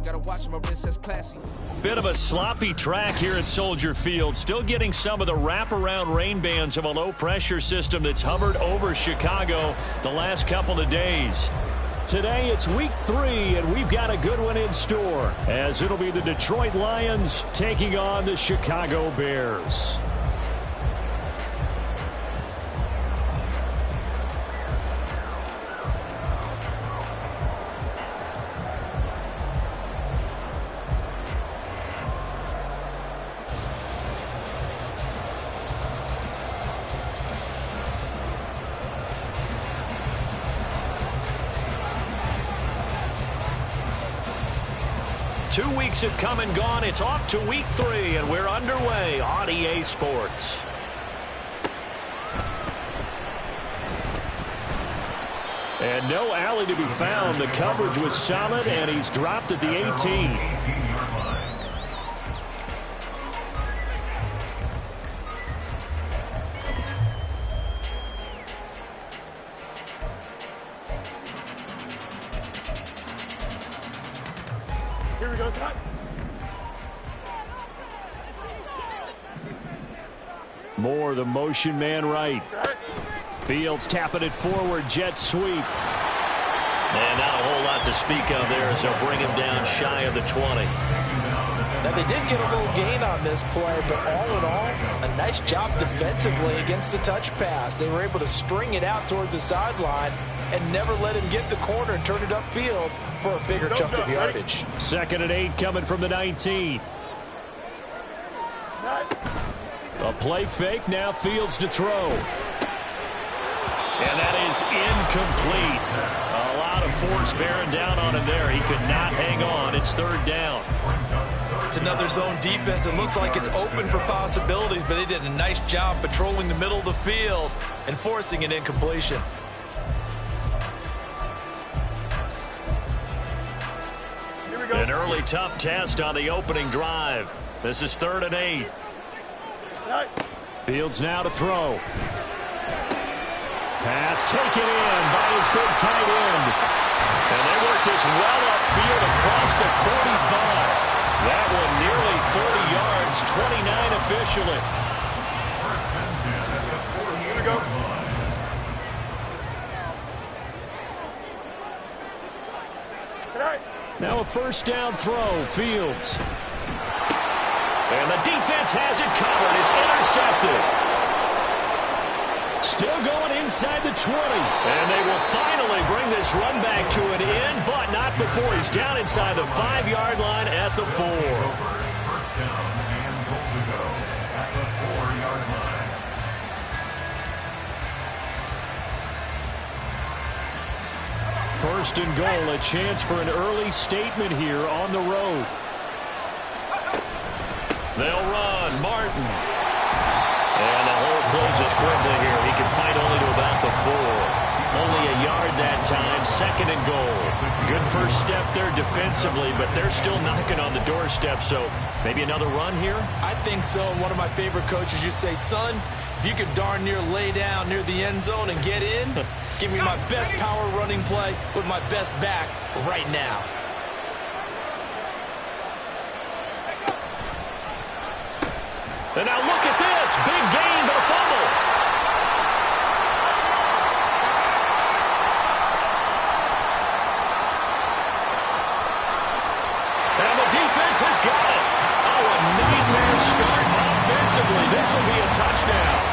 Gotta watch my wrist, that's classy. Bit of a sloppy track here at Soldier Field. Still getting some of the wraparound rain bands of a low-pressure system that's hovered over Chicago the last couple of days. Today it's week 3, and we've got a good one in store, as it'll be the Detroit Lions taking on the Chicago Bears. Two weeks have come and gone. It's off to week 3, and we're underway on EA Sports. And no alley to be found. The coverage was solid, and he's dropped at the 18. Here we go, Scott. Moore, the motion man right. Fields tapping it forward, jet sweep. And not a whole lot to speak of there as they'll bring him down shy of the 20. Now, they did get a little gain on this play, but all in all, a nice job defensively against the touch pass. They were able to string it out towards the sideline and never let him get the corner and turn it upfield for a bigger chunk of yardage. 2nd and 8 coming from the 19. A play fake, now Fields to throw. And that is incomplete. A lot of force bearing down on him there. He could not hang on. It's 3rd down. It's another zone defense. It looks like it's open for possibilities, but they did a nice job patrolling the middle of the field and forcing an incompletion. An early tough test on the opening drive. This is 3rd and 8. Fields now to throw. Pass taken in by his big tight end. And they work this well upfield across the 45. That one nearly 30 yards, 29 officially. Here we go. Now a 1st down throw, Fields. And the defense has it covered. It's intercepted. Still going inside the 20. And they will finally bring this run back to an end, but not before he's down inside the 5-yard line at the 4. First and goal, a chance for an early statement here on the road. They'll run, Martin. And the hole closes quickly here. He can fight only to about the 4. Only a yard that time, 2nd and goal. Good first step there defensively, but they're still knocking on the doorstep, so maybe another run here? I think so. And one of my favorite coaches used to say, son, if you could darn near lay down near the end zone and get in, give me my best power running play with my best back right now. And now look at this. Big gain, but a fumble. And the defense has got it. Oh, a nightmare start offensively. This will be a touchdown.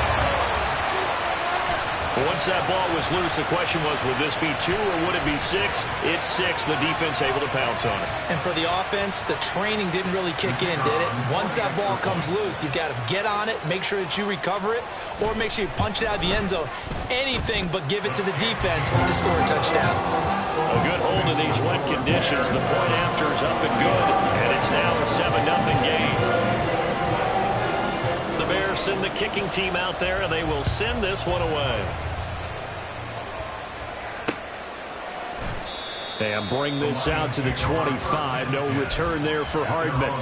Once that ball was loose, the question was, would this be 2 or would it be 6? It's 6. The defense able to pounce on it. And for the offense, the training didn't really kick in, did it? Once that ball comes loose, you've got to get on it, make sure that you recover it, or make sure you punch it out of the end zone. Anything but give it to the defense to score a touchdown. A good hold in these wet conditions. The point after is up and good, and it's now a 7-0 game. The Bears send the kicking team out there, and they will send this one away. And bring this out to the 25. No return there for Hardman.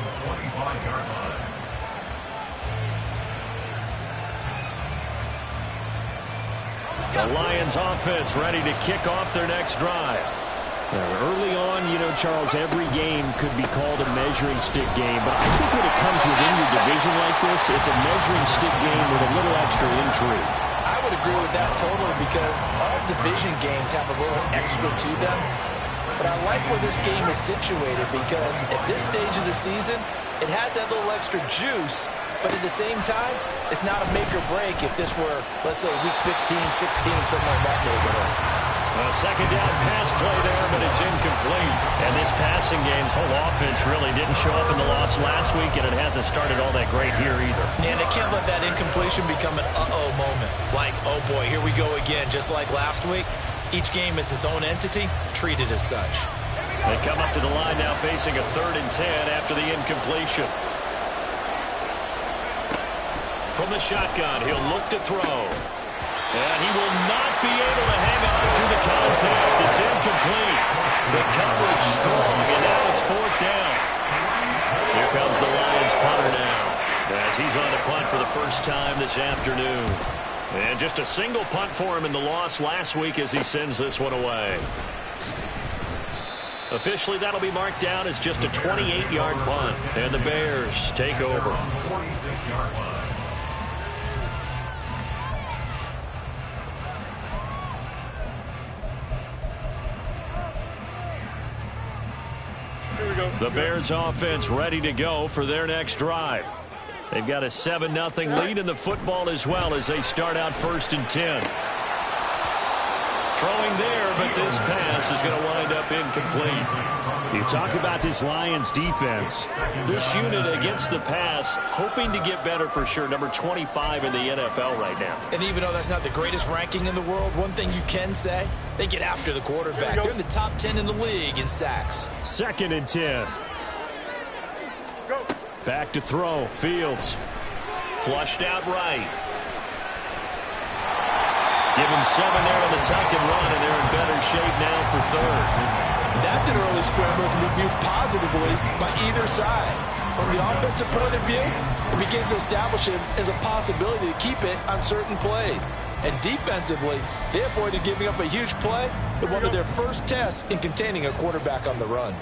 The Lions offense ready to kick off their next drive. Early on, Charles, every game could be called a measuring stick game, but I think when it comes within your division like this, it's a measuring stick game with a little extra intrigue. I would agree with that totally because all division games have a little extra to them. But I like where this game is situated because at this stage of the season, it has that little extra juice, but at the same time, it's not a make or break if this were, let's say, week 15, 16, somewhere in that neighborhood. A second down pass play there, but it's incomplete. And this passing game's whole offense really didn't show up in the loss last week, and it hasn't started all that great here either. And they can't let that incompletion become an uh-oh moment. Like, oh boy, here we go again, just like last week. Each game is its own entity, treated as such. They come up to the line now facing a 3rd and 10 after the incompletion. From the shotgun, he'll look to throw. And he will not be able to hang on to the contact. It's incomplete. The coverage strong, and now it's 4th down. Here comes the Lions punter now, as he's on the punt for the first time this afternoon. And just a single punt for him in the loss last week as he sends this one away. Officially, that'll be marked down as just a 28-yard punt, and the Bears take over. 46-yard line. The Bears offense ready to go for their next drive. They've got a 7-0 lead in the football as well as they start out 1st and 10. Throwing there, but this pass is going to wind up incomplete. You talk about this Lions defense. This unit against the pass, hoping to get better for sure. Number 25 in the NFL right now. And even though that's not the greatest ranking in the world, one thing you can say, they get after the quarterback. They're in the top 10 in the league in sacks. 2nd and 10. Back to throw. Fields. Flushed out right. Give him 7 there on the tuck and run, and they're in better shape now for 3rd. That's an early scramble that can be viewed positively by either side. From the offensive point of view, it begins to establish it as a possibility to keep it on certain plays. And defensively, they avoided giving up a huge play in one of their first tests in containing a quarterback on the run.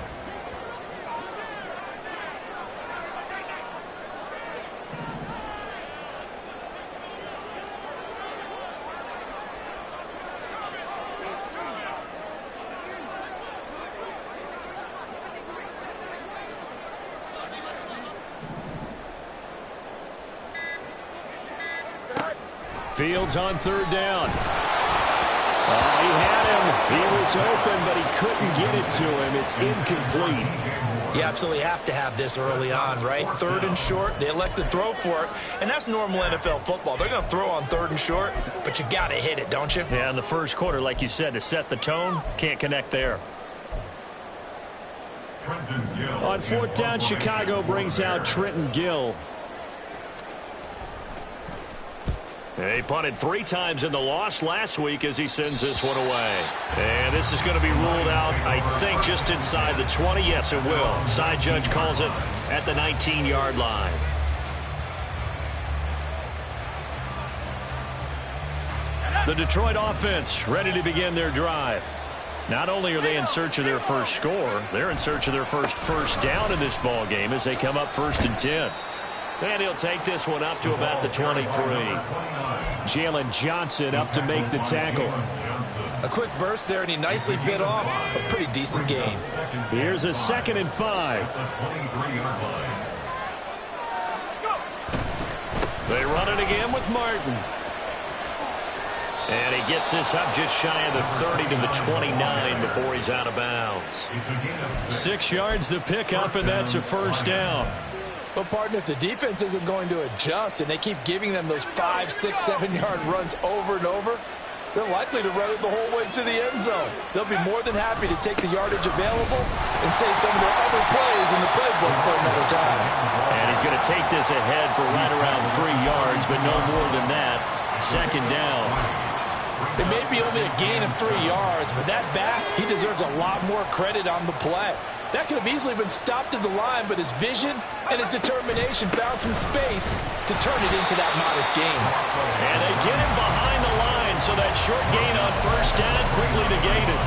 Fields on 3rd down. He had him. He was open, but he couldn't get it to him. It's incomplete. You absolutely have to have this early on, right? 3rd and short, they elect to throw for it, and that's normal NFL football. They're going to throw on 3rd and short, but you've got to hit it, don't you? Yeah, in the first quarter, like you said, to set the tone, can't connect there. On 4th down, Chicago brings out Trenton Gill. He punted 3 times in the loss last week as he sends this one away. And this is going to be ruled out, I think, just inside the 20. Yes, it will. Side judge calls it at the 19-yard line. The Detroit offense ready to begin their drive. Not only are they in search of their first score, they're in search of their first down in this ball game as they come up 1st and 10. And he'll take this one up to about the 23. Jalen Johnson up to make the tackle. A quick burst there, and he nicely bit off a pretty decent gain. Here's a 2nd and 5. They run it again with Martin. And he gets this up just shy of the 30 to the 29 before he's out of bounds. 6 yards the pickup, and that's a 1st down. Well, partner, if the defense isn't going to adjust and they keep giving them those 5, 6, 7-yard runs over and over, they're likely to run it the whole way to the end zone. They'll be more than happy to take the yardage available and save some of their other plays in the playbook for another time. And he's going to take this ahead for right around 3 yards, but no more than that. 2nd down. It may be only a gain of 3 yards, but that back, he deserves a lot more credit on the play. That could have easily been stopped at the line, but his vision and his determination found some space to turn it into that modest gain. And they get him behind the line, so that short gain on 1st down quickly negated.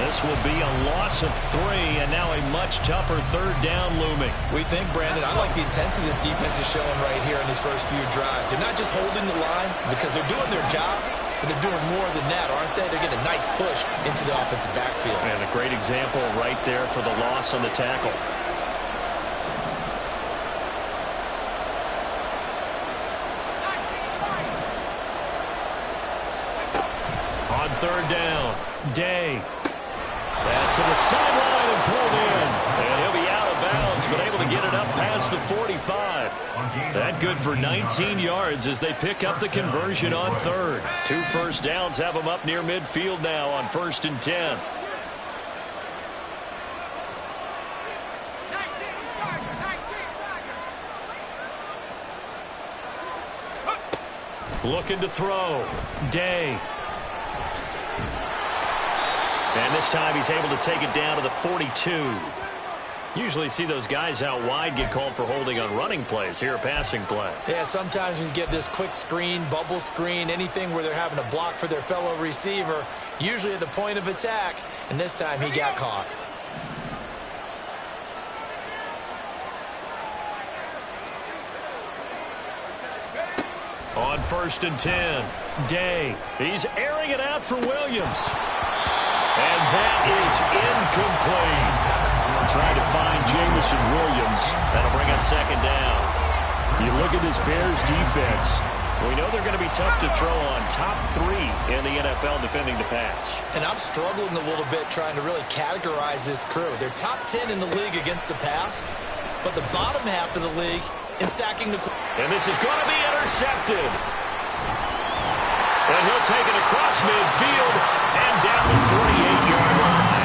This will be a loss of 3, and now a much tougher third down looming. We think, Brandon, I like the intensity this defense is showing right here in these first few drives. They're not just holding the line because they're doing their job, but they're doing more than that, aren't they? They're getting a nice push into the offensive backfield. And a great example right there for the loss on the tackle. On third down, Day. Pass to the sideline and pulled in. And he'll be out of bounds, but able to get it up past the 45. That good for 19 yards as they pick up the conversion on third. 2 first downs have them up near midfield now on 1st and 10. Looking to throw. Day. And this time he's able to take it down to the 42. Usually see those guys out wide get called for holding on running plays. Here a passing play. Yeah, sometimes when you get this quick screen, bubble screen, anything where they're having to block for their fellow receiver, usually at the point of attack, and this time he got caught. On 1st and 10, Day. He's airing it out for Williams. And that is incomplete. Trying to find Jameson Williams. That'll bring up 2nd down. You look at this Bears defense. We know they're going to be tough to throw on. Top 3 in the NFL defending the pass. And I'm struggling a little bit trying to really categorize this crew. They're top 10 in the league against the pass, but the bottom half of the league in sacking the... And this is going to be intercepted. And he'll take it across midfield and down the 48-yard line.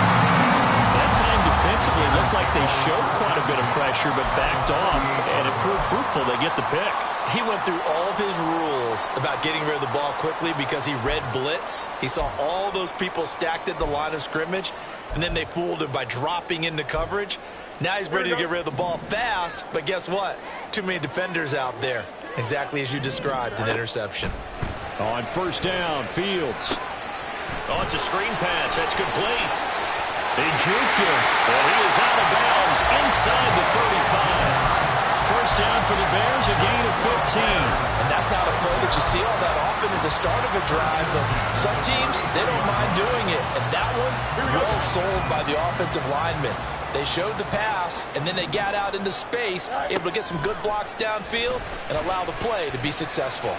That time defensively looked like they showed quite a bit of pressure but backed off, and it proved fruitful. They get the pick. He went through all of his rules about getting rid of the ball quickly because he read blitz. He saw all those people stacked at the line of scrimmage, and then they fooled him by dropping into coverage. Now he's ready to get rid of the ball fast, but guess what? Too many defenders out there. Exactly as you described, an interception. On 1st down, Fields. Oh, it's a screen pass. That's complete. They juked him, and he is out of bounds inside the 35. 1st down for the Bears, a gain of 15. And that's not a play that you see all that often at the start of a drive, but some teams, they don't mind doing it. And that one, well sold by the offensive lineman. They showed the pass, and then they got out into space, able to get some good blocks downfield and allow the play to be successful.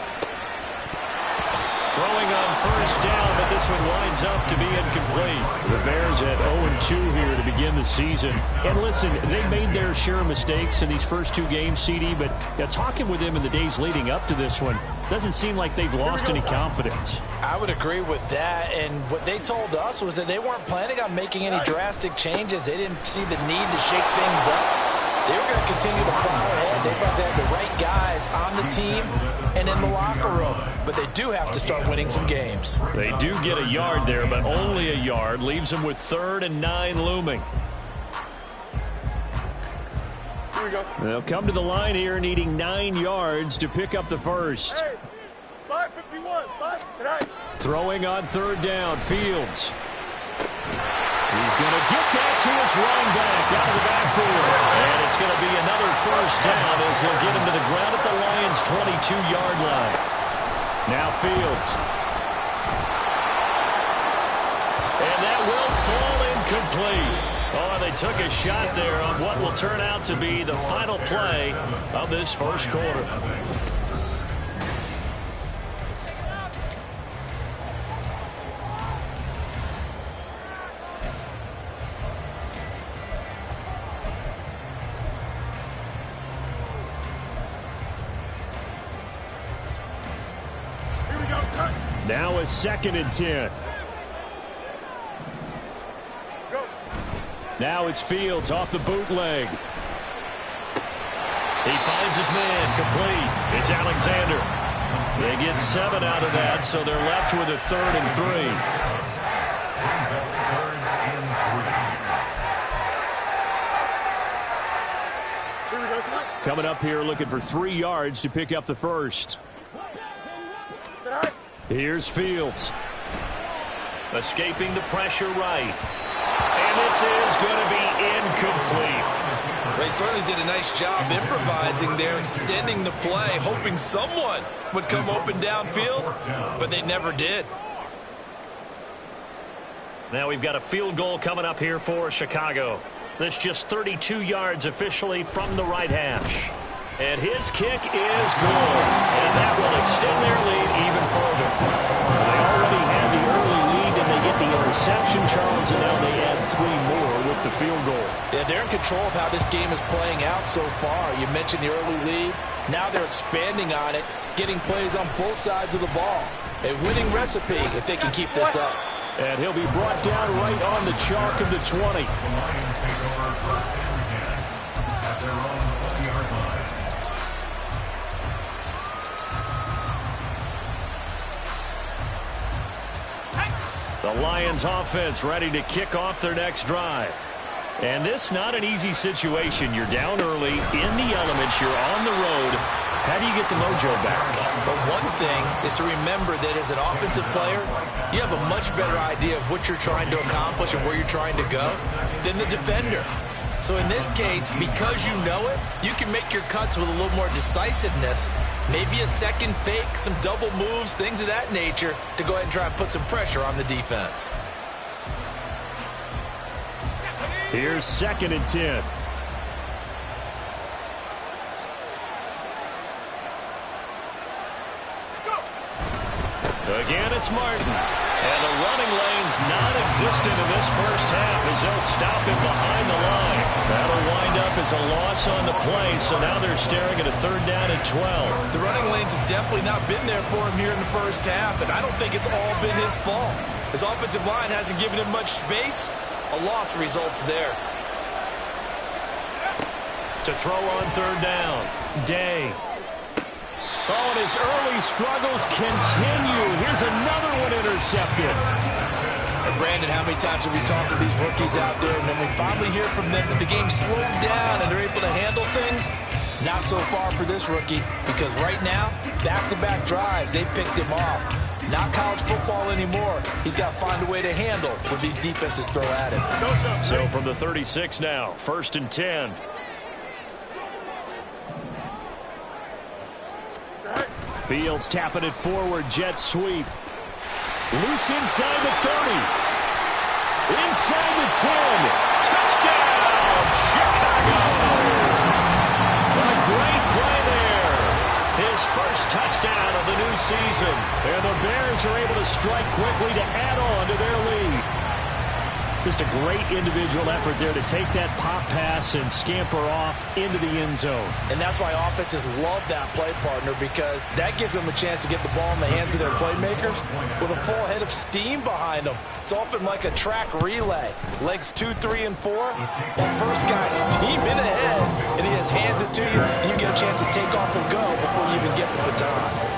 Throwing on 1st down, but this one winds up to be incomplete. The Bears at 0-2 here to begin the season. And listen, they made their share of mistakes in these first 2 games, CD, but talking with them in the days leading up to this one, doesn't seem like they've lost any confidence. I would agree with that, and what they told us was that they weren't planning on making any drastic changes. They didn't see the need to shake things up. They were going to continue to plow ahead. They thought they had the right guys on the team and in the locker room. But they do have to start winning some games. They do get a yard there, but only a yard. Leaves them with 3rd and 9 looming. Here we go. They'll come to the line here needing 9 yards to pick up the first. Hey, 5:51, 5 tonight. Throwing on 3rd down, Fields. He's going to get that to his running back out of the backfield. And it's going to be another 1st down as they'll get him to the ground at the Lions' 22-yard line. Now Fields. And that will fall incomplete. Oh, they took a shot there on what will turn out to be the final play of this first quarter. Now a 2nd and 10. Go. Now it's Fields off the bootleg. He finds his man, complete. It's Alexander. They get 7 out of that, so they're left with a 3rd and 3. Here we go, tonight. Coming up here looking for 3 yards to pick up the first. Tonight. Here's Fields. Escaping the pressure right. And this is going to be incomplete. They certainly did a nice job improvising there, extending the play, hoping someone would come open downfield, but they never did. Now we've got a field goal coming up here for Chicago. That's just 32 yards officially from the right hash. And his kick is good. And that will extend their lead even further. They already had the early lead, and they get the interception, Charles, and now they add 3 more with the field goal. Yeah, they're in control of how this game is playing out so far. You mentioned the early lead. Now they're expanding on it, getting plays on both sides of the ball. A winning recipe if they can keep this up. And he'll be brought down right on the chalk of the 20. The Lions offense ready to kick off their next drive. And this not an easy situation. You're down early, in the elements, you're on the road. How do you get the mojo back? But one thing is to remember that as an offensive player, you have a much better idea of what you're trying to accomplish and where you're trying to go than the defender. So in this case, because you know it, you can make your cuts with a little more decisiveness, maybe a second fake, some double moves, things of that nature, to go ahead and try and put some pressure on the defense. Here's 2nd and 10. Again, it's Martin. And the running lane's non-existent in this first half as they'll stop him behind the line. That'll wind up as a loss on the play, so now they're staring at a 3rd down and 12. The running lanes have definitely not been there for him here in the first half, and I don't think it's all been his fault. His offensive line hasn't given him much space. A loss results there. To throw on 3rd down, Day. Oh, and his early struggles continue. Here's another one intercepted. And Brandon, how many times have we talked to these rookies out there, and then we finally hear from them that the game slowed down and they're able to handle things? Not so far for this rookie, because right now, back-to-back drives, they picked him off. Not college football anymore. He's got to find a way to handle what these defenses throw at him. So from the 36 now, 1st and 10. Fields tapping it forward, jet sweep. Loose inside the 30. Inside the 10. Touchdown, Chicago! A great play there. His first touchdown of the new season. And the Bears are able to strike quickly to add on to their lead. Just a great individual effort there to take that pop pass and scamper off into the end zone. And that's why offenses love that play partner, because that gives them a chance to get the ball in the hands of their playmakers with a full head of steam behind them. It's often like a track relay. Legs 2, 3, and 4. That first guy's steaming ahead, and he just hands it to you, and you get a chance to take off and go before you even get the baton.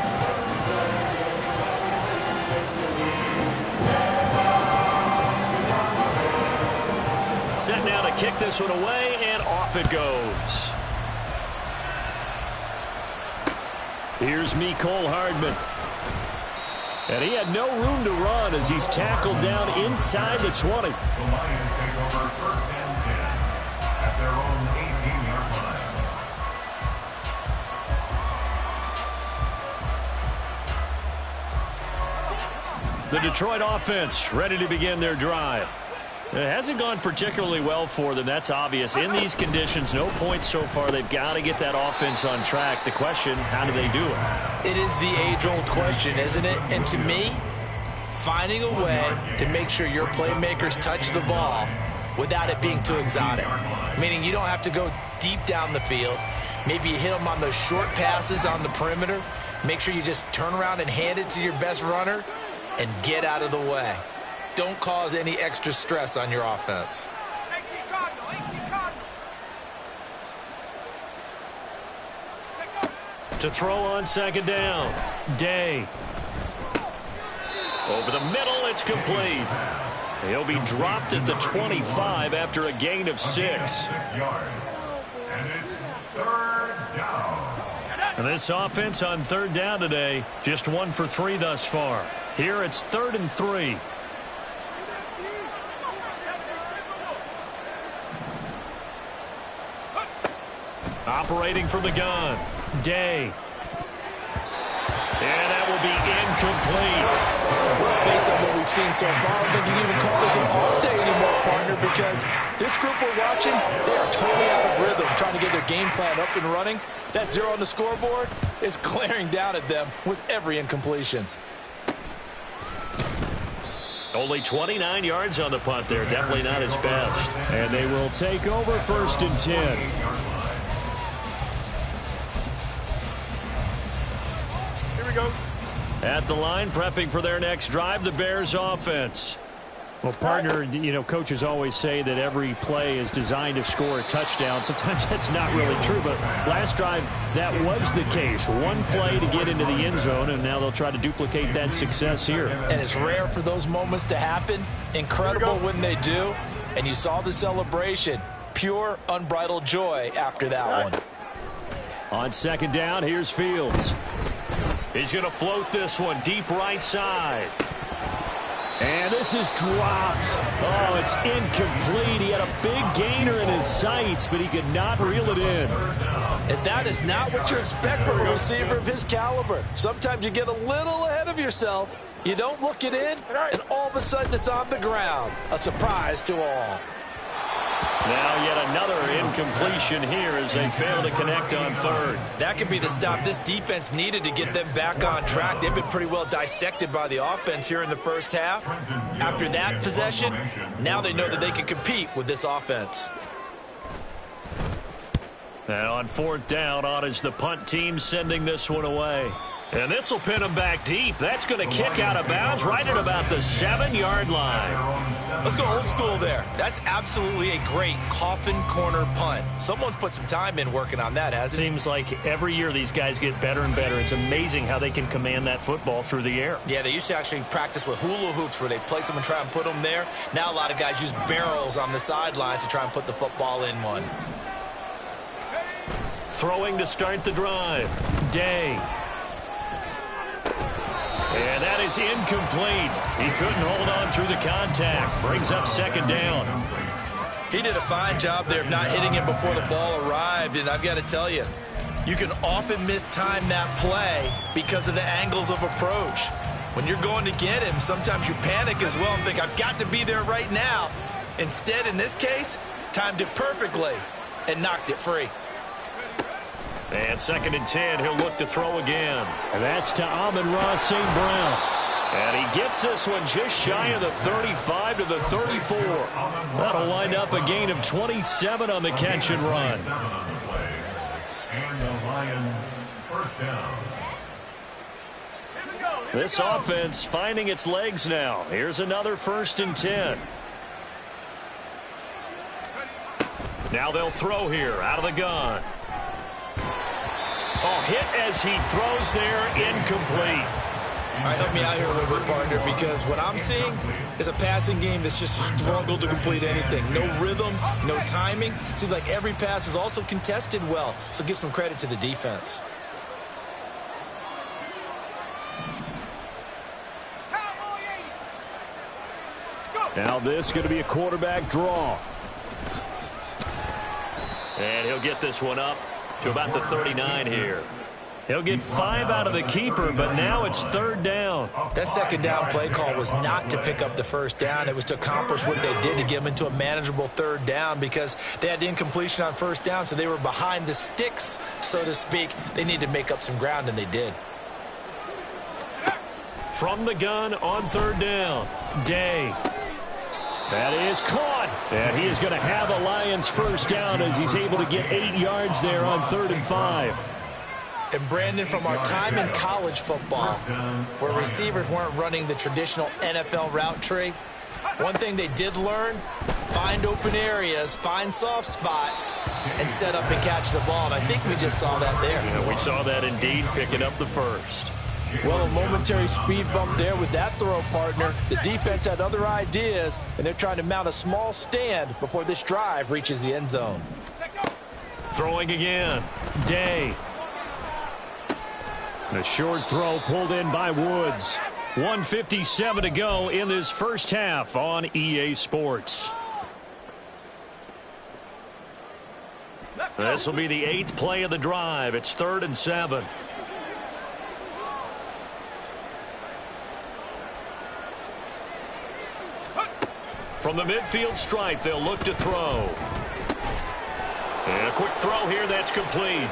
Set now to kick this one away, and off it goes. Here's Mecole Hardman. And he had no room to run as he's tackled down inside the 20. The Lions take over 1st and 10 at their own 18-yard line. The Detroit offense ready to begin their drive. It hasn't gone particularly well for them. That's obvious. In these conditions, no points so far. They've got to get that offense on track. The question, how do they do it? It is the age-old question, isn't it? And to me, finding a way to make sure your playmakers touch the ball without it being too exotic. Meaning you don't have to go deep down the field. Maybe you hit them on those short passes on the perimeter. Make sure you just turn around and hand it to your best runner and get out of the way. Don't cause any extra stress on your offense. To throw on 2nd down, Day. Over the middle, it's complete. He'll be dropped at the 25 after a gain of 6. 6 yards. And it's 3rd down. And this offense on 3rd down today, just 1 for 3 thus far. Here it's 3rd and 3. Operating from the gun. Day. And that will be incomplete. Well, based on what we've seen so far, I don't think you can even call this an off day anymore, partner, because this group we're watching, they are totally out of rhythm, trying to get their game plan up and running. That 0 on the scoreboard is glaring down at them with every incompletion. Only 29 yards on the punt there. Definitely not his best. And they will take over 1st and 10. Here we go. At the line, prepping for their next drive, the Bears offense. Well, partner, you know, coaches always say that every play is designed to score a touchdown. Sometimes that's not really true, but last drive, that was the case. One play to get into the end zone, and now they'll try to duplicate that success here. And it's rare for those moments to happen. Incredible when they do. And you saw the celebration. Pure, unbridled joy after that one. On 2nd down, here's Fields. He's going to float this one deep right side. And this is dropped. Oh, it's incomplete. He had a big gainer in his sights, but he could not reel it in. And that is not what you expect from a receiver of his caliber. Sometimes you get a little ahead of yourself. You don't look it in, and all of a sudden it's on the ground. A surprise to all. Now yet another incompletion here as they fail to connect on 3rd. That could be the stop this defense needed to get them back on track. They've been pretty well dissected by the offense here in the first half. After that possession, now they know that they can compete with this offense. Now on 4th down, on is the punt team sending this one away. And this will pin them back deep. That's going to kick out of bounds right at about the 7-yard line. Let's go old school there. That's absolutely a great coffin corner punt. Someone's put some time in working on that, hasn't it? Seems like every year these guys get better and better. It's amazing how they can command that football through the air. Yeah, they used to actually practice with hula hoops where they place them and try and put them there. Now a lot of guys use barrels on the sidelines to try and put the football in one. Throwing to start the drive. Day. And that is incomplete. He couldn't hold on through the contact. Brings up 2nd down. He did a fine job there of not hitting him before the ball arrived, and I've got to tell you, you can often mistime that play because of the angles of approach. When you're going to get him, sometimes you panic as well and think, I've got to be there right now. Instead, in this case, timed it perfectly and knocked it free. And 2nd and 10, he'll look to throw again. And that's to Amon-Ra St. Brown. And he gets this one just shy of the 35 to the 34. That'll wind up a gain of 27 on the catch and run. And the Lions, 1st down. This offense finding its legs now. Here's another 1st and 10. Now they'll throw here out of the gun. Oh, hit as he throws there, incomplete. All right, help me out here a little bit, partner, because what I'm seeing is a passing game that's just struggled to complete anything. No rhythm, no timing. Seems like every pass is also contested well, so give some credit to the defense. Now this is going to be a quarterback draw. And he'll get this one up to about the 39 here. He'll get 5 out of the keeper, but now it's 3rd down. That 2nd down play call was not to pick up the 1st down. It was to accomplish what they did to get them into a manageable 3rd down because they had the incompletion on 1st down, so they were behind the sticks, so to speak. They needed to make up some ground, and they did. From the gun on 3rd down, Day. That is caught. And he is going to have a Lions 1st down as he's able to get 8 yards there on 3rd and 5. And Brandon, from our time in college football, where receivers weren't running the traditional NFL route tree, one thing they did learn, find open areas, find soft spots, and set up and catch the ball. And I think we just saw that there. Yeah, we saw that indeed, picking up the 1st. Well, a momentary speed bump there with that throw, partner. The defense had other ideas, and they're trying to mount a small stand before this drive reaches the end zone. Throwing again, Day. A short throw pulled in by Woods. 1:57 to go in this first half on EA Sports. This will be the 8th play of the drive. It's 3rd and 7. From the midfield stripe, they'll look to throw. And a quick throw here, that's complete.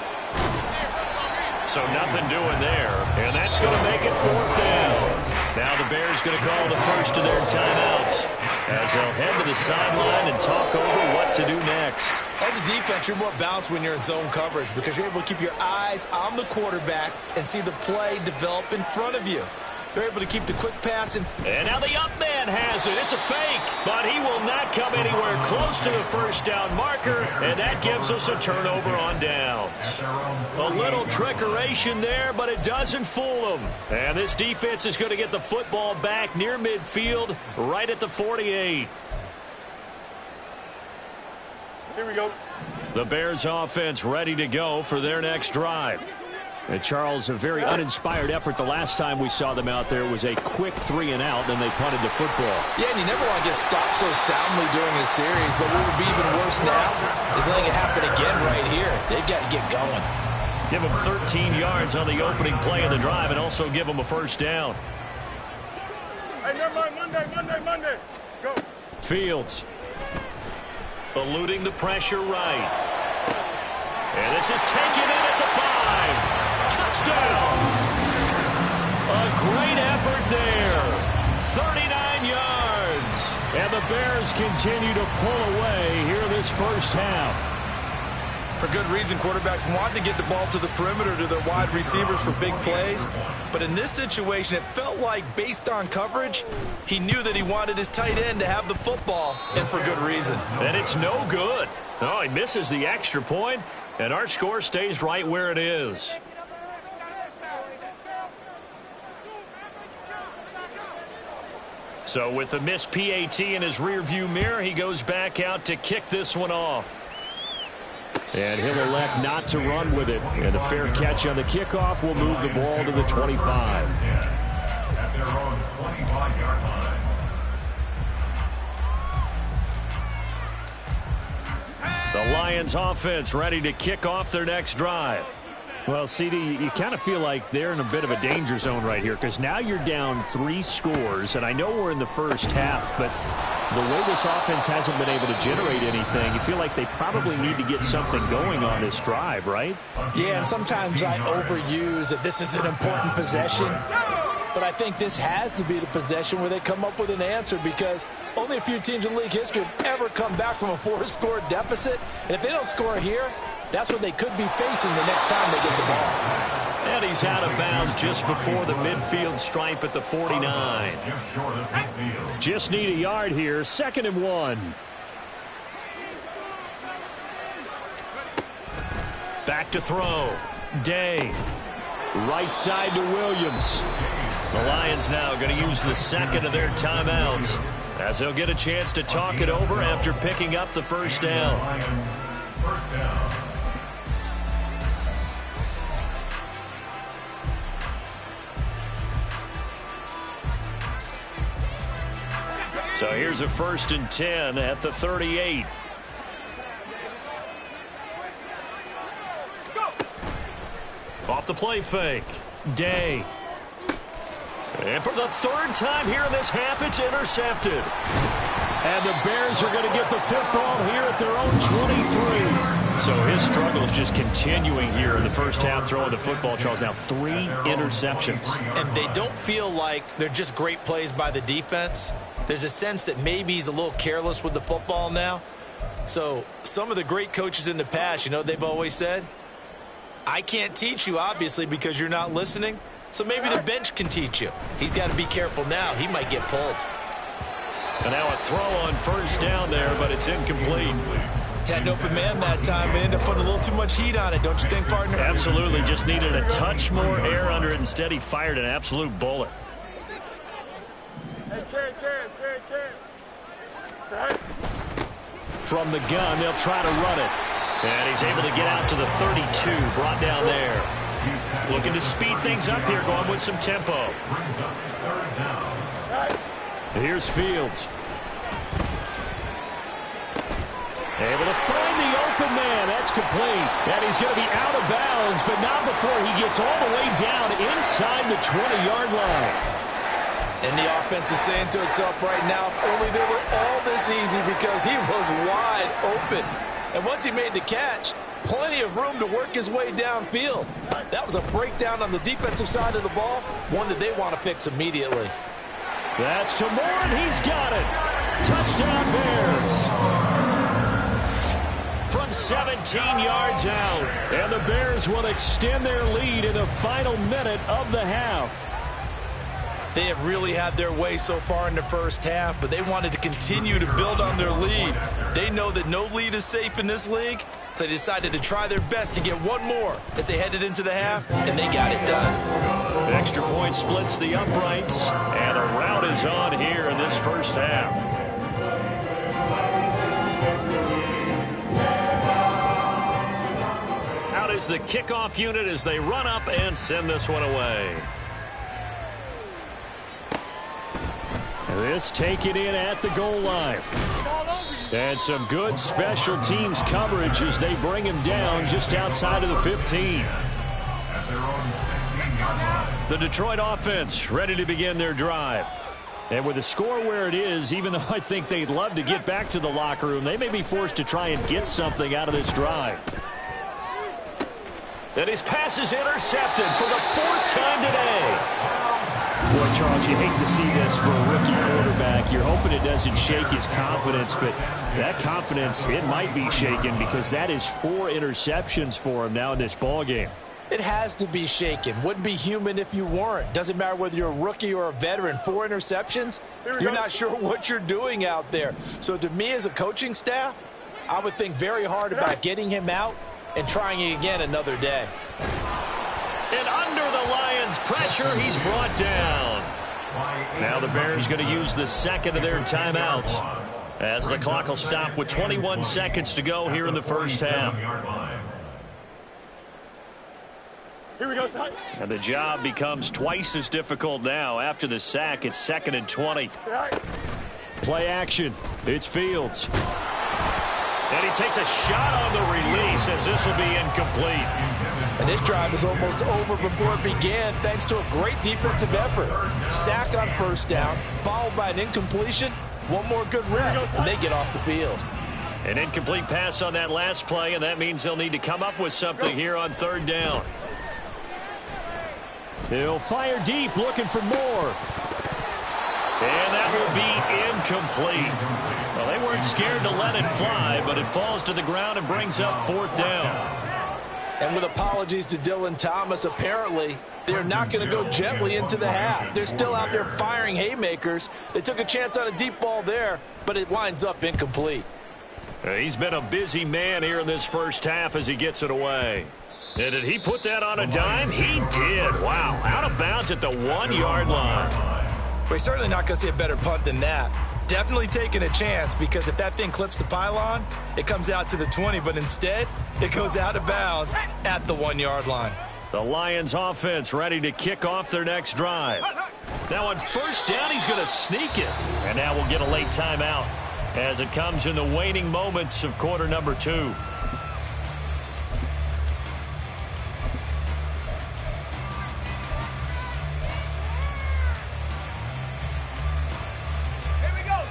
So nothing doing there. And that's going to make it 4th down. Now the Bears going to call the first of their timeouts as they'll head to the sideline and talk over what to do next. As a defense, you're more balanced when you're in zone coverage because you're able to keep your eyes on the quarterback and see the play develop in front of you. They're able to keep the quick pass. And now the up man has it. It's a fake, but he will not come anywhere close to the first down marker, and that gives us a turnover on downs. A little trickeration there, but it doesn't fool them. And this defense is going to get the football back near midfield, right at the 48. Here we go. The Bears offense ready to go for their next drive. And Charles, a very uninspired effort the last time we saw them out there. It was a quick 3 and out, and they punted the football. Yeah, and you never want to get stopped so soundly during a series, but what would be even worse now is letting it happen again right here. They've got to get going. Give them 13 yards on the opening play of the drive and also give them a first down. Hey, never mind. Monday. Go. Fields. Eluding the pressure right. And this is taken in at the 5. Touchdown! A great effort there. 39 yards. And the Bears continue to pull away here in this first half. for good reason, quarterbacks want to get the ball to the perimeter to their wide receivers for big plays. But in this situation, it felt like, based on coverage, he knew that he wanted his tight end to have the football, and for good reason. And it's no good. Oh, he misses the extra point, and our score stays right where it is. So with the missed PAT in his rearview mirror, he goes back out to kick this one off. And he'll elect not to run with it. And a fair catch on the kickoff will move the ball to the 25. At their own 25-yard line. The Lions offense ready to kick off their next drive. Well, CD, you kind of feel like they're in a bit of a danger zone right here because now you're down 3 scores, and I know we're in the first half, but the way this offense hasn't been able to generate anything, you feel like they probably need to get something going on this drive, right? Yeah, and sometimes I overuse that this is an important possession, but I think this has to be the possession where they come up with an answer because only a few teams in league history have ever come back from a 4-score deficit, and if they don't score here, that's what they could be facing the next time they get the ball. And he's out of bounds just before the midfield stripe at the 49. Just short of midfield. Just need a yard here. 2nd and 1. Back to throw. Day. Right side to Williams. The Lions now going to use the second of their timeouts as they'll get a chance to talk it over after picking up the first down. First down. So here's a 1st and 10 at the 38. Off the play fake. Day. And for the 3rd time here in this half, it's intercepted. And the Bears are going to get the football here at their own 23. So his struggle is just continuing here in the first half, throwing the football. Charles, now 3 interceptions. And they don't feel like they're just great plays by the defense. There's a sense that maybe he's a little careless with the football now. So some of the great coaches in the past, you know, they've always said, I can't teach you, obviously, because you're not listening. So maybe the bench can teach you. He's got to be careful now. He might get pulled. And now a throw on 1st down there, but it's incomplete. Had an open man that time, but ended up putting a little too much heat on it, don't you think, partner? Absolutely. Just needed a touch more air under it. Instead, he fired an absolute bullet. Hey, Ken. From the gun, they'll try to run it. And he's able to get out to the 32, brought down there. Looking to speed things up here, going with some tempo. Brings up 3rd down. Here's Fields. Able to find the open man. That's complete. And he's going to be out of bounds, but not before he gets all the way down inside the 20-yard line. And the offense is saying to itself right now, if only they were all this easy, because he was wide open. And once he made the catch, plenty of room to work his way downfield. That was a breakdown on the defensive side of the ball, one that they want to fix immediately. That's to Moore, and he's got it. Touchdown Bears. From 17 yards out, and the Bears will extend their lead in the final minute of the half. They have really had their way so far in the first half, but they wanted to continue to build on their lead. They know that no lead is safe in this league, so they decided to try their best to get one more as they headed into the half, and they got it done. The extra point splits the uprights, and a rout is on here in this first half. Out is the kickoff unit as they run up and send this one away. This taken in at the goal line. And some good special teams coverage as they bring him down just outside of the 15. The Detroit offense ready to begin their drive. And with the score where it is, even though I think they'd love to get back to the locker room, they may be forced to try and get something out of this drive. And his pass is intercepted for the 4th time today. Boy, Charles, you hate to see this for a rookie quarterback. You're hoping it doesn't shake his confidence, but that confidence, it might be shaken because that is 4 interceptions for him now in this ballgame. It has to be shaken. Wouldn't be human if you weren't. Doesn't matter whether you're a rookie or a veteran. 4 interceptions, you're not sure what you're doing out there. So to me as a coaching staff, I would think very hard about getting him out and trying it again another day. And under the Lions' pressure, he's brought down. Now the Bears going to use the second of their timeouts as the clock will stop with 21 seconds to go here in the first half. Here we go, son. And the job becomes twice as difficult now. After the sack, it's 2nd and 20. Play action. It's Fields. And he takes a shot on the release as this will be incomplete. And this drive is almost over before it began thanks to a great defensive effort. Sack on first down, followed by an incompletion. One more good rep, and they get off the field. An incomplete pass on that last play, and that means they'll need to come up with something here on 3rd down. He'll fire deep, looking for more. And that will be incomplete. Well, they weren't scared to let it fly, but it falls to the ground and brings up 4th down. And with apologies to Dylan Thomas, apparently they're not going to go gently into the half. They're still out there firing haymakers. They took a chance on a deep ball there, but it winds up incomplete. He's been a busy man here in this first half as he gets it away. And did he put that on a dime? He did. Wow, out of bounds at the 1-yard line. Well, he's certainly not going to see a better punt than that. Definitely taking a chance, because if that thing clips the pylon, it comes out to the 20, but instead it goes out of bounds at the 1-yard line. The Lions offense ready to kick off their next drive. Now on 1st down, he's going to sneak it. And now we'll get a late timeout as it comes in the waning moments of quarter number 2.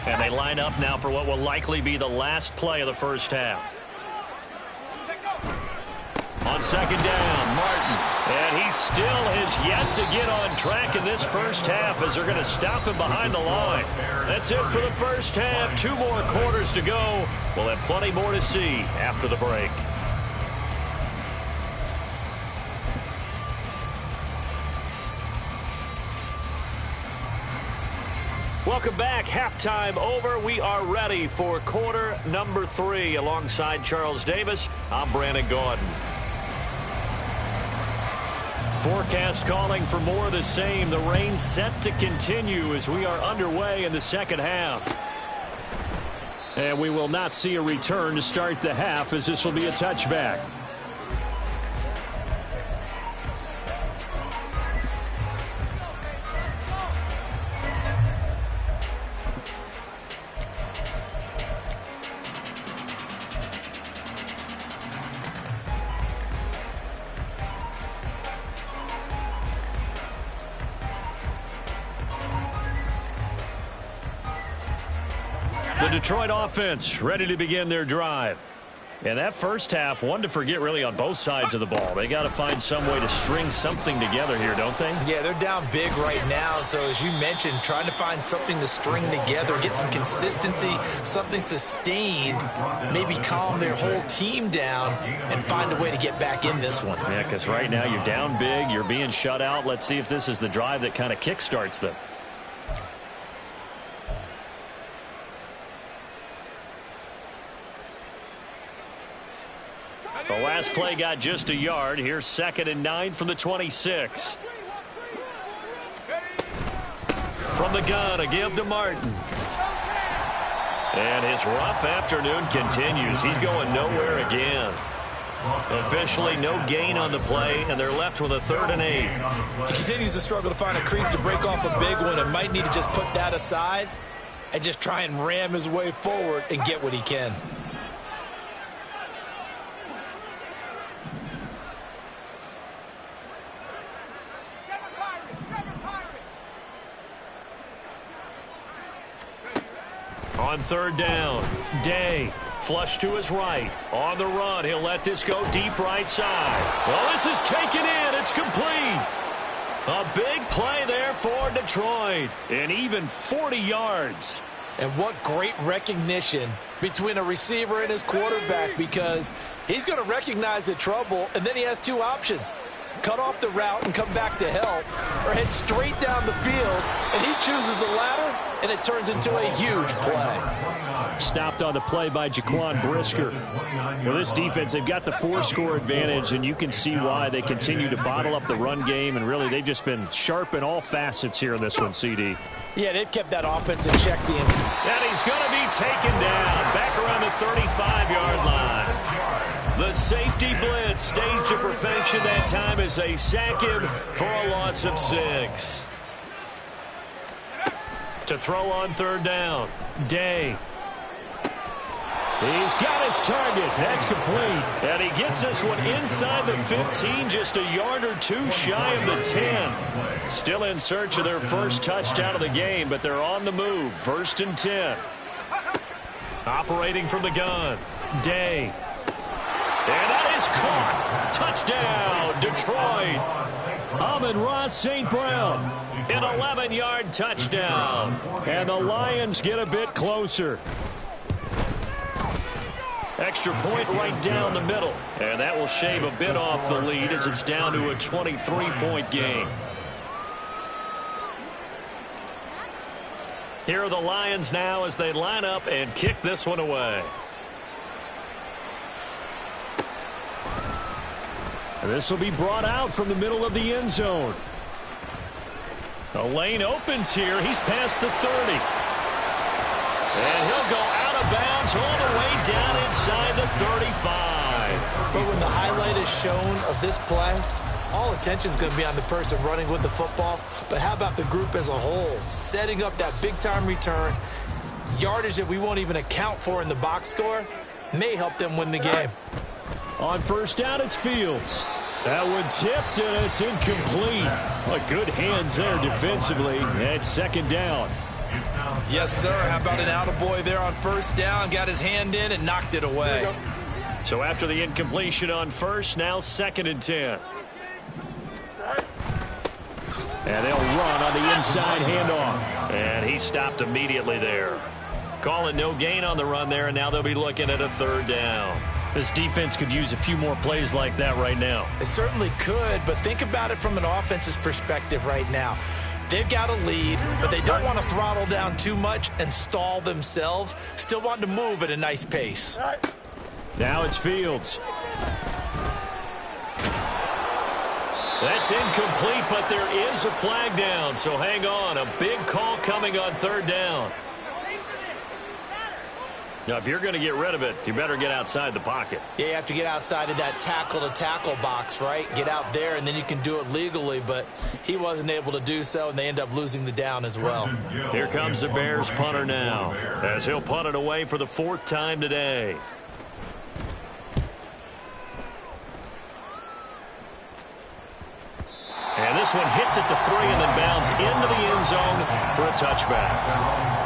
And they line up now for what will likely be the last play of the first half. On 2nd down, Martin. And he still has yet to get on track in this first half as they're going to stop him behind the line. That's it for the first half. 2 more quarters to go. We'll have plenty more to see after the break. Welcome back. Halftime over. We are ready for quarter number 3. Alongside Charles Davis, I'm Brandon Gaudin. Forecast calling for more of the same. The rain set to continue as we are underway in the second half. And we will not see a return to start the half, as this will be a touchback. The Detroit offense ready to begin their drive. And that first half, one to forget really on both sides of the ball. They got to find some way to string something together here, don't they? Yeah, they're down big right now. So as you mentioned, trying to find something to string together, get some consistency, something sustained, maybe calm their whole team down and find a way to get back in this one. Yeah, because right now you're down big, you're being shut out. Let's see if this is the drive that kind of kickstarts them. The last play got just a yard. Here's 2nd and 9 from the 26. From the gun, a give to Martin. And his rough afternoon continues. He's going nowhere again. Officially no gain on the play, and they're left with a 3rd and 8. He continues to struggle to find a crease to break off a big one and might need to just put that aside and just try and ram his way forward and get what he can. On 3rd down, Day, flush to his right. On the run, he'll let this go deep right side. Well, this is taken in. It's complete. A big play there for Detroit. And even 40 yards. And what great recognition between a receiver and his quarterback, because he's going to recognize the trouble, and then he has 2 options. Cut off the route and come back to help, or head straight down the field, and he chooses the latter, and it turns into a huge play. Stopped on the play by Jaquan Brisker. Well, this defense, they've got the 4-score advantage, and you can see why they continue to bottle up the run game, and really they've just been sharp in all facets here in this one, CD. Yeah, they've kept that offense in check. And he's going to be taken down back around the 35-yard line. The safety blitz staged to perfection that time as they sack him for a loss of 6. To throw on 3rd down, Day. He's got his target. That's complete. And he gets this one inside the 15, just a yard or 2 shy of the 10. Still in search of their first touchdown of the game, but they're on the move. 1st and 10. Operating from the gun, Day. And that is caught. Touchdown, Detroit. Amon-Ra St. Brown. An 11-yard touchdown. And the Lions get a bit closer. Extra point right down the middle. And that will shave a bit off the lead as it's down to a 23-point game. Here are the Lions now as they line up and kick this one away. And this will be brought out from the middle of the end zone. The lane opens here. He's past the 30. And he'll go out of bounds all the way down inside the 35. But when the highlight is shown of this play, all attention is going to be on the person running with the football. But how about the group as a whole? Setting up that big-time return, yardage that we won't even account for in the box score, may help them win the game. On 1st down, it's Fields. That one tipped, and it's incomplete. Well, good hands there defensively. And 2nd down. Yes, sir. How about an attaboy there on 1st down? Got his hand in and knocked it away. So after the incompletion on 1st, now 2nd and 10. And they'll run on the inside handoff. And he stopped immediately there. Call it no gain on the run there, and now they'll be looking at a 3rd down. This defense could use a few more plays like that right now. It certainly could, but think about it from an offense's perspective right now. They've got a lead, but they don't want to throttle down too much and stall themselves. Still want to move at a nice pace. Now it's Fields. That's incomplete, but there is a flag down, so hang on. A big call coming on 3rd down. Now, if you're going to get rid of it, you better get outside the pocket. Yeah, you have to get outside of that tackle-to-tackle box, right? Get out there, and then you can do it legally, but he wasn't able to do so, and they end up losing the down as well. Here comes the Bears punter now, as he'll punt it away for the 4th time today. And this one hits at the 3 and then bounds into the end zone for a touchback.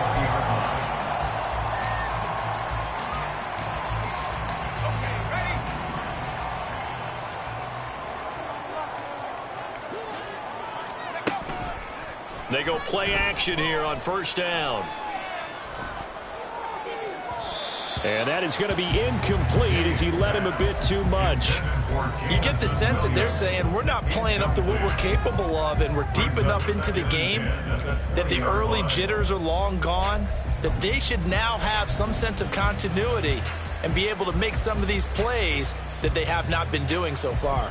They go play action here on first down. And that is going to be incomplete as he led him a bit too much. You get the sense that they're saying we're not playing up to what we're capable of, and we're deep enough into the game that the early jitters are long gone, that they should now have some sense of continuity and be able to make some of these plays that they have not been doing so far.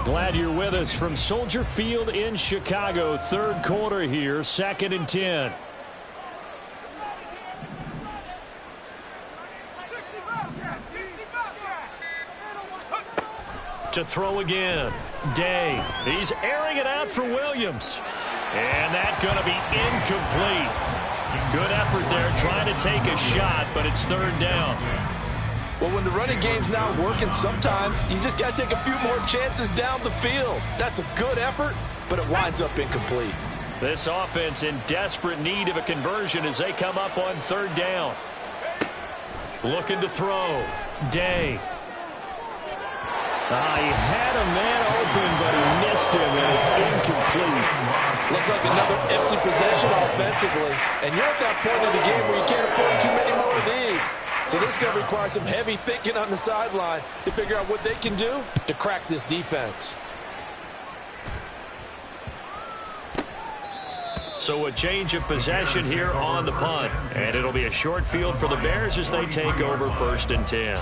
Glad you're with us from Soldier Field in Chicago. Third quarter here, 2nd and 10. To throw again. Day. He's airing it out for Williams. And that's going to be incomplete. Good effort there trying to take a shot, but it's third down. Well, when the running game's not working, sometimes you just got to take a few more chances down the field. That's a good effort, but it winds up incomplete. This offense in desperate need of a conversion as they come up on third down. Looking to throw. Day. He had a man open, but he missed him, and it's incomplete. Looks like another empty possession offensively. And you're at that point in the game where you can't afford too many more of these. So this is going to require some heavy thinking on the sideline to figure out what they can do to crack this defense. So a change of possession here on the punt. And it'll be a short field for the Bears as they take over 1st and 10.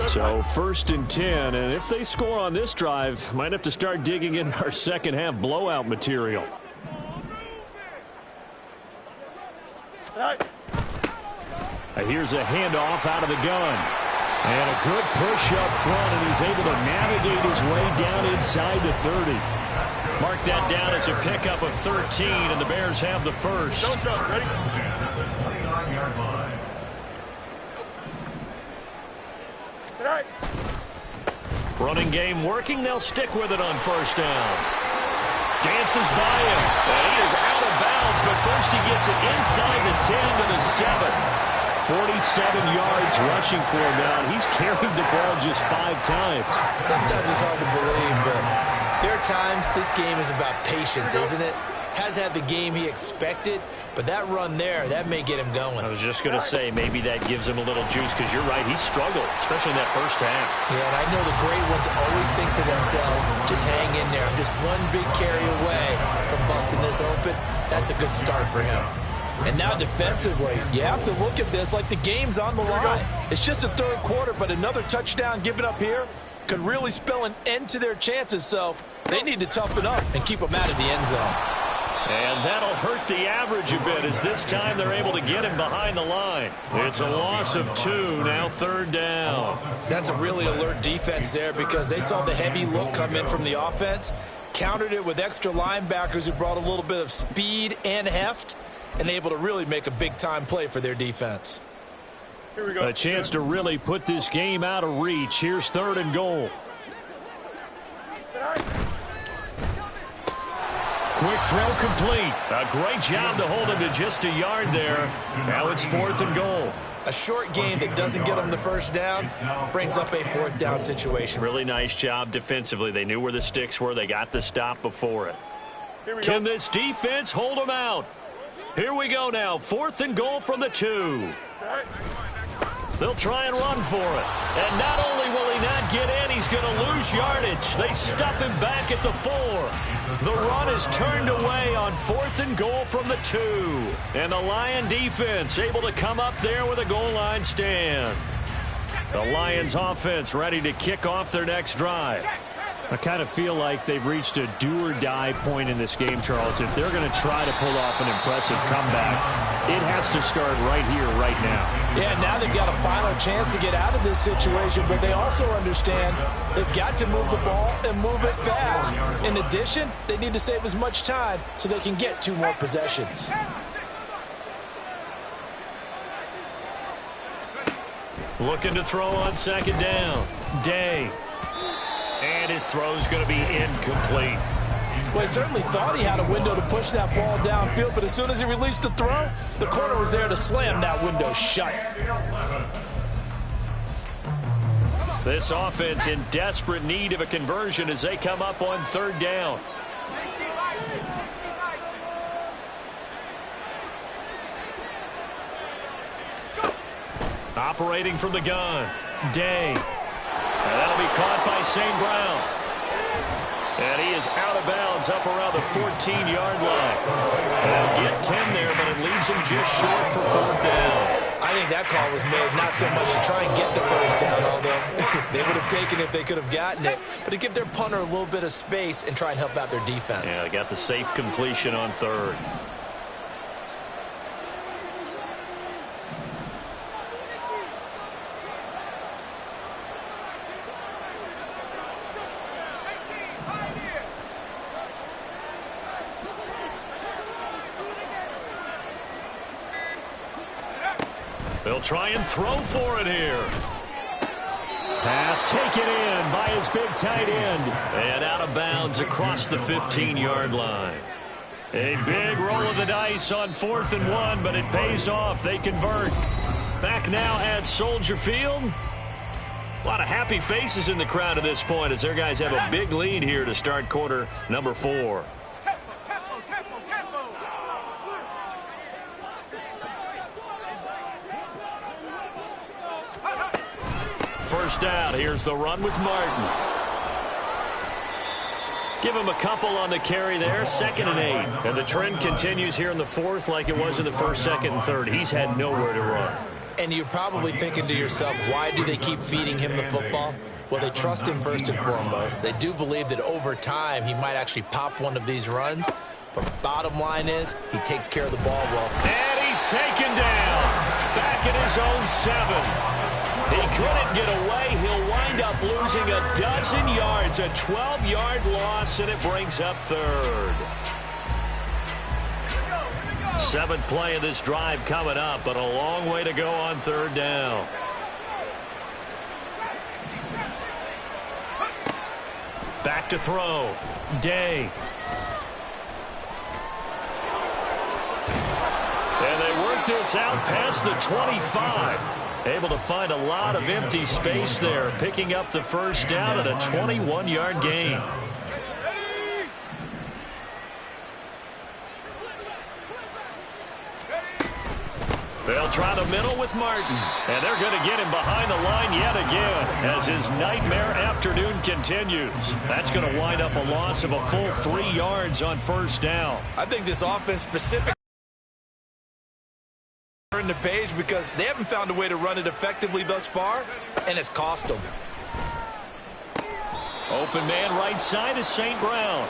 So 1st and 10, and if they score on this drive, might have to start digging in our second half blowout material. Here's a handoff out of the gun. And a good push up front, and he's able to navigate his way down inside the 30. Mark that down as a pickup of 13, and the Bears have the first. Don't jump. Ready? 29-yard line. Running game working. They'll stick with it on first down. Dances by him. And he is out of bounds, but first he gets it inside the 10 to the 7. 47 yards rushing for him now. He's carried the ball just 5 times. Sometimes it's hard to believe, but there are times this game is about patience, isn't it? Hasn't had the game he expected, but that run there, that may get him going. I was just going to say, maybe that gives him a little juice, because you're right, he struggled, especially in that first half. Yeah, and I know the great ones always think to themselves, just hang in there. I'm just one big carry away from busting this open. That's a good start for him. And now defensively, you have to look at this like the game's on the line. It's just the third quarter, but another touchdown given up here could really spell an end to their chances, so they need to toughen up and keep them out of the end zone. And that'll hurt the average a bit, as this time they're able to get him behind the line. It's a loss of 2, now third down. That's a really alert defense there, because they saw the heavy look come in from the offense, countered it with extra linebackers who brought a little bit of speed and heft, and able to really make a big-time play for their defense. Here we go. A chance to really put this game out of reach. Here's 3rd and goal. Quick throw complete. A great job to hold him to just a yard there. Now it's 4th and goal. A short game that doesn't get them the first down brings up a 4th down situation. Really nice job defensively. They knew where the sticks were. They got the stop before it. Can this defense hold them out? Here we go now. 4th and goal from the 2. They'll try and run for it. And not only will he not get in, he's going to lose yardage. They stuff him back at the 4. The run is turned away on 4th and goal from the 2. And the Lion defense able to come up there with a goal line stand. The Lions offense ready to kick off their next drive. I kind of feel like they've reached a do-or-die point in this game, Charles. If they're going to try to pull off an impressive comeback, it has to start right here, right now. Yeah, now they've got a final chance to get out of this situation, but they also understand they've got to move the ball and move it fast. In addition, they need to save as much time so they can get 2 more possessions. Looking to throw on 2nd down. Day. And his throw's going to be incomplete. Well, he certainly thought he had a window to push that ball downfield, but as soon as he released the throw, the corner was there to slam that window shut. This offense in desperate need of a conversion as they come up on third down. Operating from the gun, Day. And that'll be caught by St. Brown. And he is out of bounds up around the 14-yard line. They'll get 10 there, but it leaves him just short for fourth down. I think that call was made not so much to try and get the first down, although they would have taken it if they could have gotten it, but to give their punter a little bit of space and try and help out their defense. Yeah, they got the safe completion on third. They'll try and throw for it here. Pass taken in by his big tight end. And out of bounds across the 15-yard line. A big roll of the dice on 4th and 1, but it pays off. They convert. Back now at Soldier Field. A lot of happy faces in the crowd at this point as their guys have a big lead here to start quarter number 4. First down. Here's the run with Martin. Give him a couple on the carry there. 2nd and 8. And the trend continues here in the 4th like it was in the 1st, 2nd, and 3rd. He's had nowhere to run. And you're probably thinking to yourself, why do they keep feeding him the football? Well, they trust him first and foremost. They do believe that over time he might actually pop one of these runs. But bottom line is he takes care of the ball well. And he's taken down. Back at his own 7. He couldn't get away. He'll wind up losing a dozen yards. A 12-yard loss, and it brings up 3rd. 7th play of this drive coming up, but a long way to go on 3rd down. Back to throw. Day. And they work this out past the 25. Able to find a lot of empty space there, picking up the first down at a 21-yard gain. They'll try the middle with Martin, and they're going to get him behind the line yet again as his nightmare afternoon continues. That's going to wind up a loss of a full 3 yards on first down. I think this offense specifically turn the page because they haven't found a way to run it effectively thus far, and it's cost them. Open man right side is St. Brown.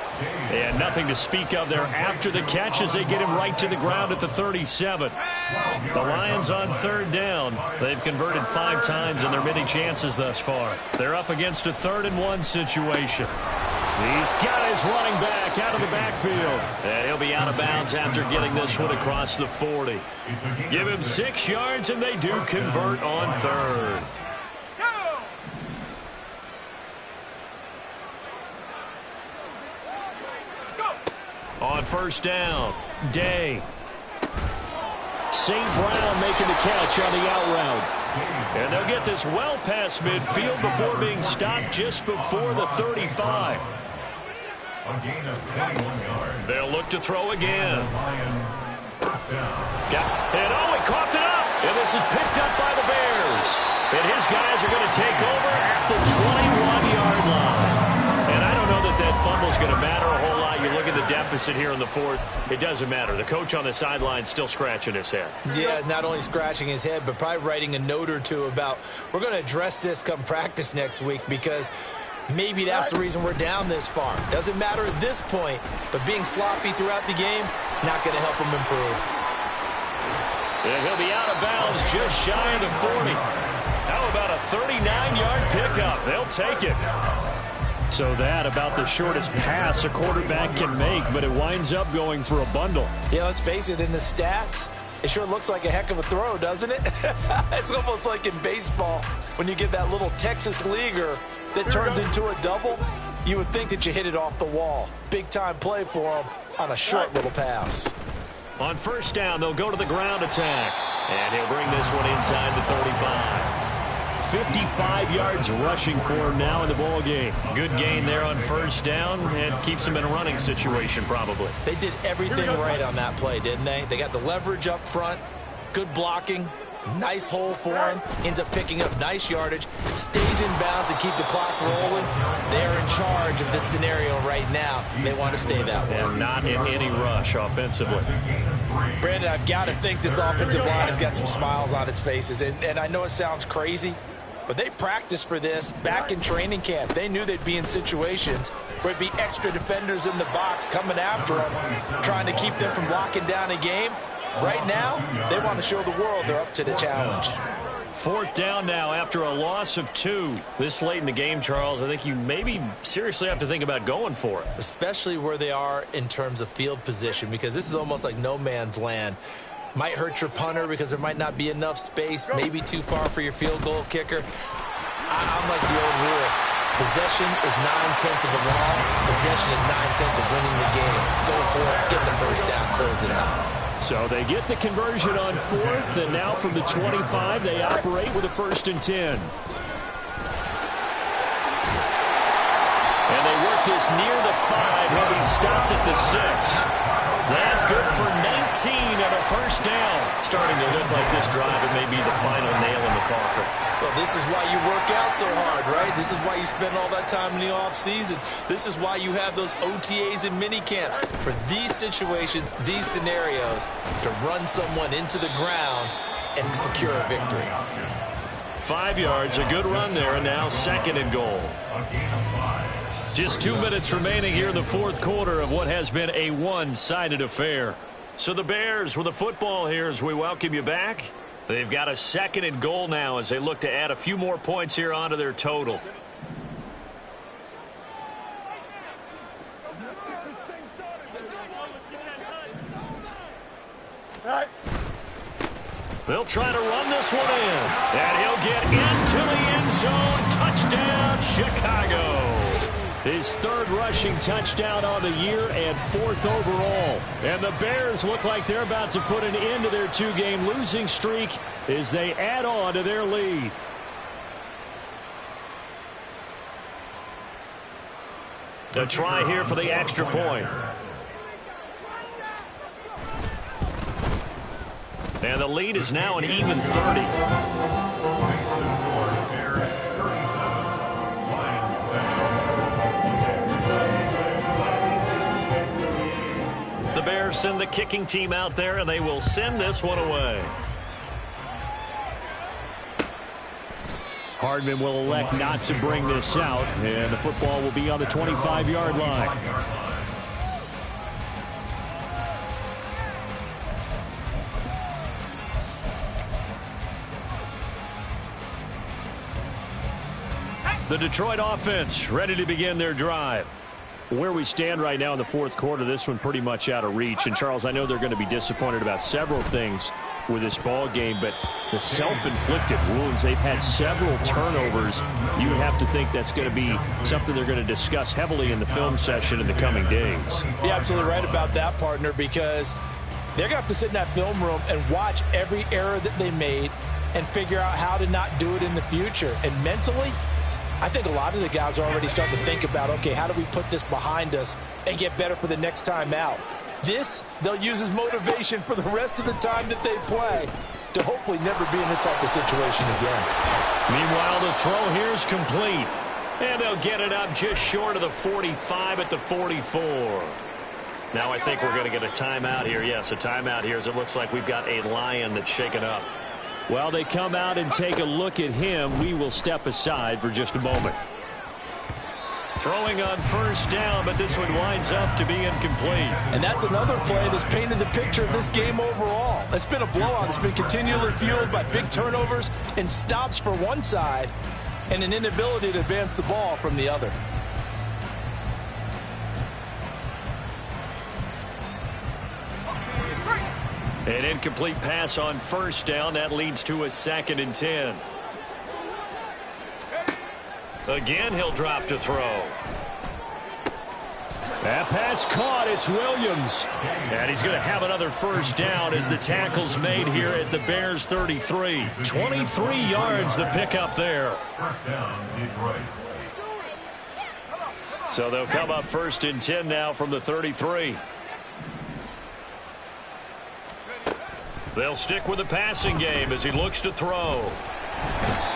And nothing to speak of there after the catch as they get him right to the ground at the 37. The Lions on 3rd down. They've converted 5 times in their many chances thus far. They're up against a 3rd and 1 situation. He's got his running back out of the backfield. And he'll be out of bounds after getting this one across the 40. Give him 6 yards, and they do convert on 3rd. On first down, Day. St. Brown making the catch on the out route. And they'll get this well past midfield before being stopped just before the 35. A gain of 21 yards. They'll look to throw again. First down. And he coughed it up. And this is picked up by the Bears. And his guys are going to take over at the 21-yard line. And I don't know that fumble's going to matter a whole lot. You look at the deficit here in the 4th. It doesn't matter. The coach on the sideline still scratching his head. Yeah, not only scratching his head, but probably writing a note or two about we're going to address this come practice next week because maybe that's the reason we're down this far. Doesn't matter at this point, but being sloppy throughout the game, not going to help him improve. And he'll be out of bounds just shy of the 40. How about a 39-yard pickup? They'll take it. So that about the shortest pass a quarterback can make, but it winds up going for a bundle. Yeah, let's face it, in the stats, it sure looks like a heck of a throw, doesn't it? It's almost like in baseball when you get that little Texas leaguer that turns into a double. You would think that you hit it off the wall. Big-time play for him on a short little pass. On first down, they'll go to the ground attack. And he'll bring this one inside the 35. 55 yards rushing for him now in the ball game. Good gain there on first down and keeps him in a running situation probably. They did everything right on that play, didn't they? They got the leverage up front, good blocking, nice hole for him, ends up picking up nice yardage, stays in bounds to keep the clock rolling. They're in charge of this scenario right now. They want to stay that way. And not in any rush offensively. Brandon, I've got to think this offensive line has got some smiles on its faces. And I know it sounds crazy, but they practiced for this back in training camp. They knew they'd be in situations where it'd be extra defenders in the box coming after them, trying to keep them from locking down a game. Right now, they want to show the world they're up to the challenge. Fourth down now after a loss of 2. This late in the game, Charles, I think you maybe seriously have to think about going for it. Especially where they are in terms of field position, because this is almost like no man's land. Might hurt your punter because there might not be enough space, maybe too far for your field goal kicker. I'm like the old rule. Possession is 9/10 of the law. Possession is 9/10 of winning the game. Go for it. Get the first down. Close it out. So they get the conversion on fourth, and now from the 25, they operate with a 1st and 10. And they work this near the 5. He'll be stopped at the 6. That good for 19 and a first down. Starting to look like this drive, it may be the final nail in the coffin. Well, this is why you work out so hard, right? This is why you spend all that time in the offseason. This is why you have those OTAs and mini camps. For these situations, these scenarios, to run someone into the ground and secure a victory. 5 yards, a good run there, and now 2nd and goal. Just 2 minutes remaining here in the fourth quarter of what has been a one-sided affair. So the Bears with the football here as we welcome you back. They've got a 2nd and goal now as they look to add a few more points here onto their total. They'll try to run this one in. And he'll get into the end zone. Touchdown, Chicago. His 3rd rushing touchdown on the year and 4th overall. And the Bears look like they're about to put an end to their 2-game losing streak as they add on to their lead. A try here for the extra point. And the lead is now an even 30. The Bears send the kicking team out there, and they will send this one away. Hardman will elect not to bring this out, and the football will be on the 25-yard line. The Detroit offense ready to begin their drive. Where we stand right now in the fourth quarter, this one pretty much out of reach. And, Charles, I know they're going to be disappointed about several things with this ball game, but the self-inflicted wounds, they've had several turnovers. You would have to think that's going to be something they're going to discuss heavily in the film session in the coming days. You're absolutely right about that, partner, because they're going to have to sit in that film room and watch every error that they made and figure out how to not do it in the future. And mentally, I think a lot of the guys are already starting to think about, okay, how do we put this behind us and get better for the next time out? This, they'll use as motivation for the rest of the time that they play to hopefully never be in this type of situation again. Meanwhile, the throw here is complete. And they'll get it up just short of the 45 at the 44. Now I think we're going to get a timeout here. Yes, a timeout here as it looks like we've got a Lion that's shaken up. Well, they come out and take a look at him. We will step aside for just a moment. Throwing on first down, but this one winds up to be incomplete. And that's another play that's painted the picture of this game overall. It's been a blowout. It's been continually fueled by big turnovers and stops for one side and an inability to advance the ball from the other. An incomplete pass on first down. That leads to a 2nd and 10. Again, he'll drop to throw. That pass caught. It's Williams. And he's going to have another first down as the tackle's made here at the Bears 33. 23 yards the pickup there. First down, Detroit. So they'll come up 1st and 10 now from the 33. They'll stick with the passing game as he looks to throw.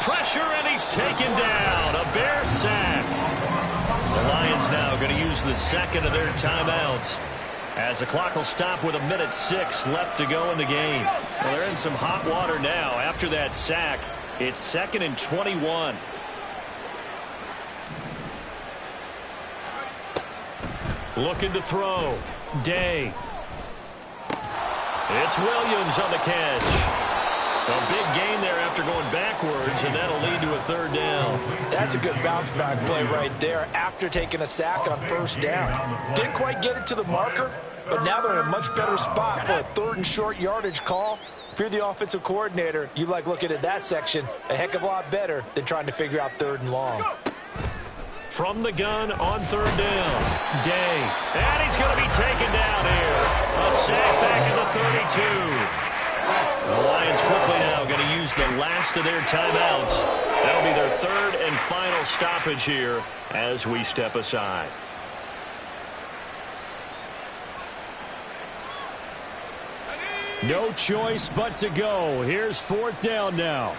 Pressure, and he's taken down. A Bear sack. The Lions now going to use the second of their timeouts as the clock will stop with 1:06 left to go in the game. Well, they're in some hot water now. After that sack, it's 2nd and 21. Looking to throw. Day. It's Williams on the catch. A big gain there after going backwards, and that'll lead to a 3rd down. That's a good bounce-back play right there after taking a sack on 1st down. Didn't quite get it to the marker, but now they're in a much better spot for a 3rd and short yardage call. If you're the offensive coordinator, you like looking at that section a heck of a lot better than trying to figure out 3rd and long. From the gun on 3rd down. Day. And he's going to be taken down here. A sack back at the 32. The Lions quickly now going to use the last of their timeouts. That'll be their 3rd and final stoppage here as we step aside. No choice but to go. Here's 4th down now.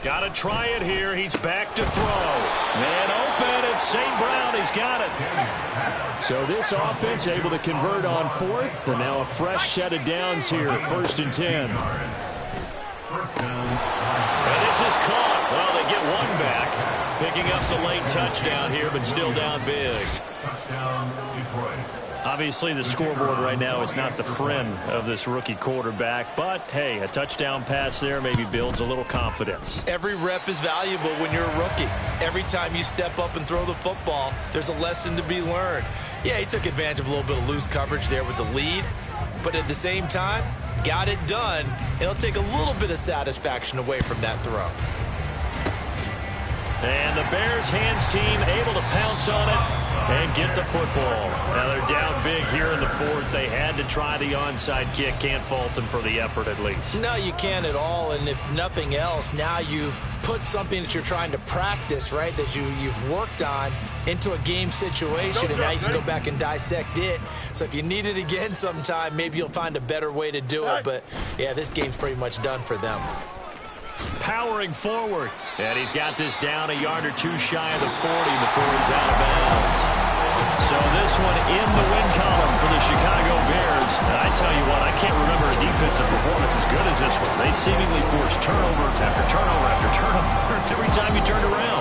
Got to try it here. He's back to throw. Man open. It's St. Brown. He's got it. So this offense able to convert on 4th, and now a fresh set of downs here. 1st and 10. First down. And this is caught. Well, they get one back. Picking up the late touchdown here, but still down big. Touchdown, Detroit. Obviously, the scoreboard right now is not the friend of this rookie quarterback, but, hey, a touchdown pass there maybe builds a little confidence. Every rep is valuable when you're a rookie. Every time you step up and throw the football, there's a lesson to be learned. Yeah, he took advantage of a little bit of loose coverage there with the lead, but at the same time, got it done. It'll take a little bit of satisfaction away from that throw. And the Bears hands team able to pounce on it and get the football. Now they're down big here in the 4th. They had to try the onside kick. Can't fault them for the effort at least. No, you can't at all, and if nothing else, now you've put something that you're trying to practice, right, that you've worked on into a game situation, and now you can go back and dissect it. So if you need it again sometime, maybe you'll find a better way to do it. But, yeah, this game's pretty much done for them. Powering forward. And he's got this down a yard or two shy of the 40 before he's out of bounds. So this one in the win column for the Chicago Bears. And I tell you what, I can't remember a defensive performance as good as this one. They seemingly forced turnover after turnover after turnover every time you turned around.